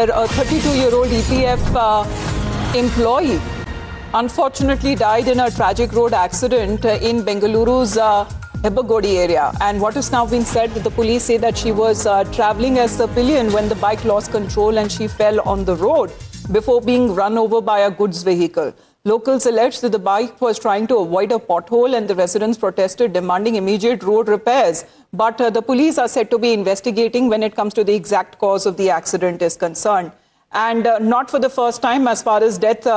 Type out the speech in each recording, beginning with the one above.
where a 32-year-old EPF employee unfortunately died in a tragic road accident in Bengaluru's Hebbagodi area. And what is now being said, the police say that she was traveling as a pillion when the bike lost control and she fell on the road before being run over by a goods vehicle. Locals allege that the bike was trying to avoid a pothole and the residents protested, demanding immediate road repairs. But the police are said to be investigating when it comes to the exact cause of the accident is concerned. And not for the first time as far as death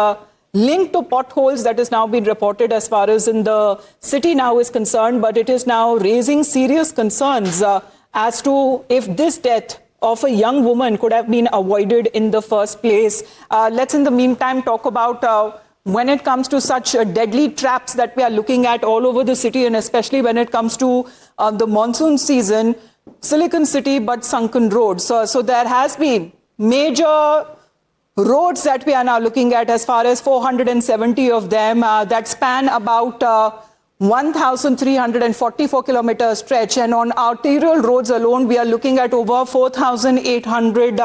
linked to potholes that has now been reported as far as in the city now is concerned, but it is now raising serious concerns as to if this death of a young woman could have been avoided in the first place. Let's in the meantime talk about when it comes to such deadly traps that we are looking at all over the city, and especially when it comes to the monsoon season, Silicon City but sunken roads. So there has been major roads that we are now looking at, as far as 470 of them that span about 1,344 kilometer stretch, and on arterial roads alone we are looking at over 4,800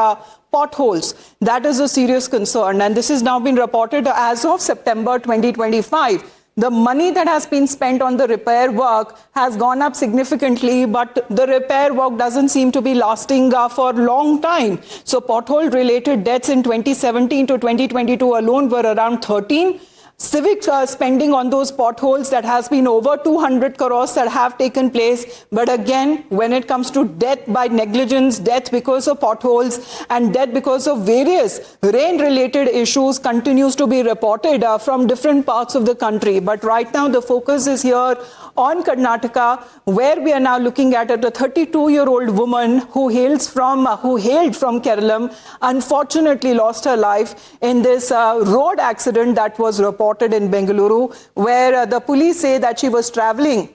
potholes. That is a serious concern, and this has now been reported as of September 2025. The money that has been spent on the repair work has gone up significantly, but the repair work doesn't seem to be lasting for a long time. So pothole-related deaths in 2017 to 2022 alone were around 13. Civic spending on those potholes that has been over 200 crores that have taken place. But again, when it comes to death by negligence, death because of potholes, and death because of various rain-related issues continues to be reported from different parts of the country. But right now, the focus is here on Karnataka, where we are now looking at a 32-year-old woman who hailed from Kerala, unfortunately lost her life in this road accident that was reported in Bengaluru, where the police say that she was traveling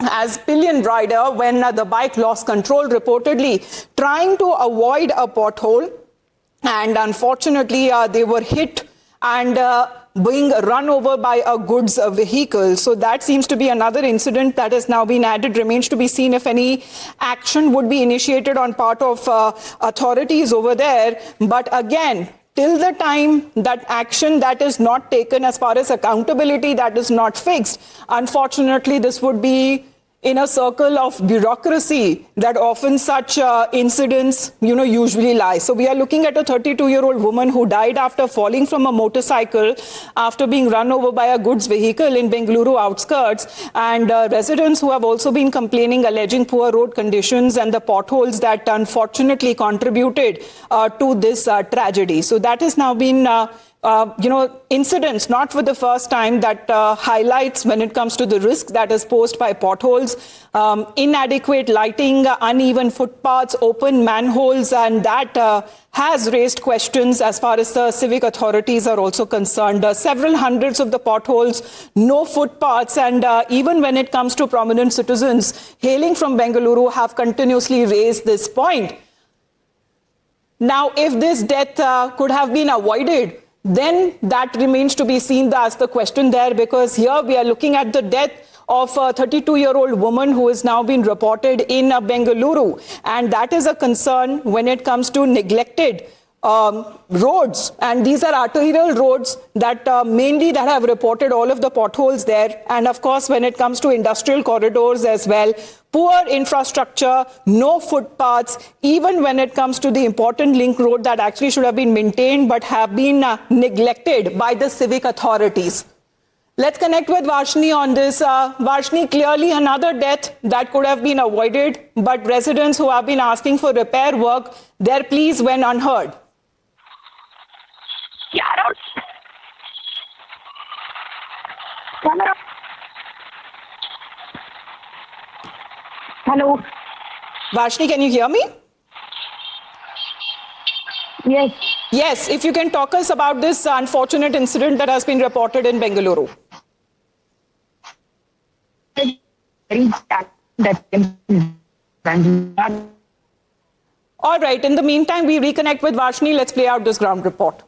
as pillion rider when the bike lost control, reportedly trying to avoid a pothole, and unfortunately they were hit and being run over by a goods vehicle. So that seems to be another incident that has now been added. Remains to be seen if any action would be initiated on part of authorities over there. But again, till the time that action that is not taken, as far as accountability that is not fixed, unfortunately this would be in a circle of bureaucracy that often such incidents, usually lie. So we are looking at a 32-year-old woman who died after falling from a motorcycle after being run over by a goods vehicle in Bengaluru outskirts, and residents who have also been complaining, alleging poor road conditions and the potholes that unfortunately contributed to this tragedy. So that has now been incidents, not for the first time, that highlights when it comes to the risk that is posed by potholes, inadequate lighting, uneven footpaths, open manholes, and that has raised questions as far as the civic authorities are also concerned. Several hundreds of the potholes, no footpaths, and even when it comes to prominent citizens hailing from Bengaluru have continuously raised this point. Now, if this death could have been avoided, then that remains to be seen as the question there, because here we are looking at the death of a 32-year-old woman who has now been reported in Bengaluru. And that is a concern when it comes to neglected roads, and these are arterial roads that mainly that have reported all of the potholes there. And of course, when it comes to industrial corridors as well, poor infrastructure, no footpaths, even when it comes to the important link road that actually should have been maintained but have been neglected by the civic authorities. Let's connect with Varshini on this. Varshini, clearly another death that could have been avoided, but residents who have been asking for repair work, their pleas went unheard. Hello. Varshini, can you hear me? Yes. Yes, if you can talk us about this unfortunate incident that has been reported in Bengaluru. All right, in the meantime, we reconnect with Varshini. Let's play out this ground report.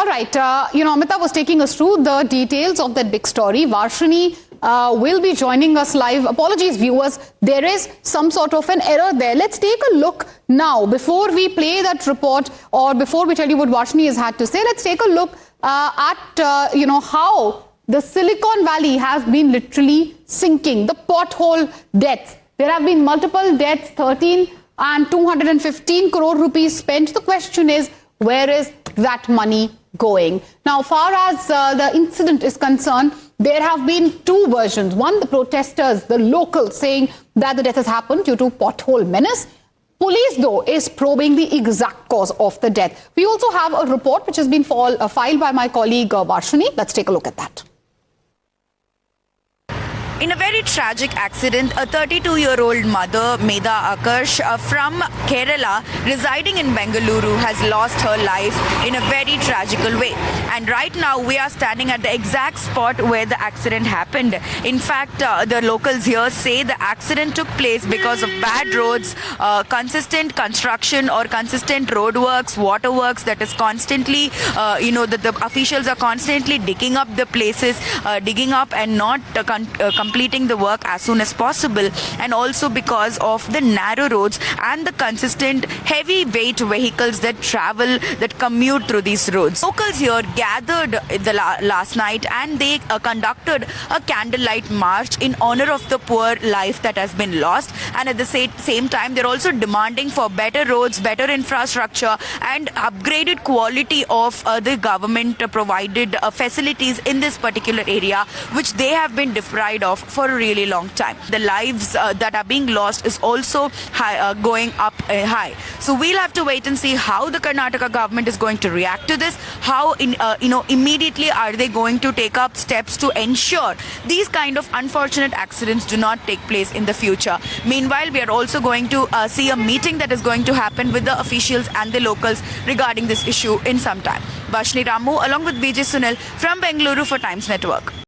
All right, Amita was taking us through the details of that big story. Varshini will be joining us live. Apologies, viewers, there is some sort of an error there. Let's take a look now. Before we play that report or before we tell you what Varshini has had to say, let's take a look at, how the Silicon Valley has been literally sinking. The pothole deaths. There have been multiple deaths, 13 and 215 crore rupees spent. The question is, where is that money going? Now, far as the incident is concerned, there have been two versions. One, the protesters, the locals, saying that the death has happened due to pothole menace. Police, though, is probing the exact cause of the death. We also have a report which has been filed by my colleague Varshini. Let's take a look at that. In a very tragic accident, a 32-year-old mother, Medha Akarsh, from Kerala, residing in Bengaluru, has lost her life in a very tragical way. And right now, we are standing at the exact spot where the accident happened. In fact, the locals here say the accident took place because of bad roads, consistent construction or consistent roadworks, waterworks that is constantly, the officials are constantly digging up the places, digging up and not completing the work as soon as possible, and also because of the narrow roads and the consistent heavyweight vehicles that commute through these roads. Locals here gathered last night and they conducted a candlelight march in honor of the poor life that has been lost, and at the same time they're also demanding for better roads, better infrastructure and upgraded quality of the government provided facilities in this particular area, which they have been deprived of for a really long time. The lives that are being lost is also going up high. So we'll have to wait and see how the Karnataka government is going to react to this. How immediately are they going to take up steps to ensure these kind of unfortunate accidents do not take place in the future. Meanwhile, we are also going to see a meeting that is going to happen with the officials and the locals regarding this issue in some time. Varshini Ramu along with Vijay Sunil from Bengaluru for Times Network.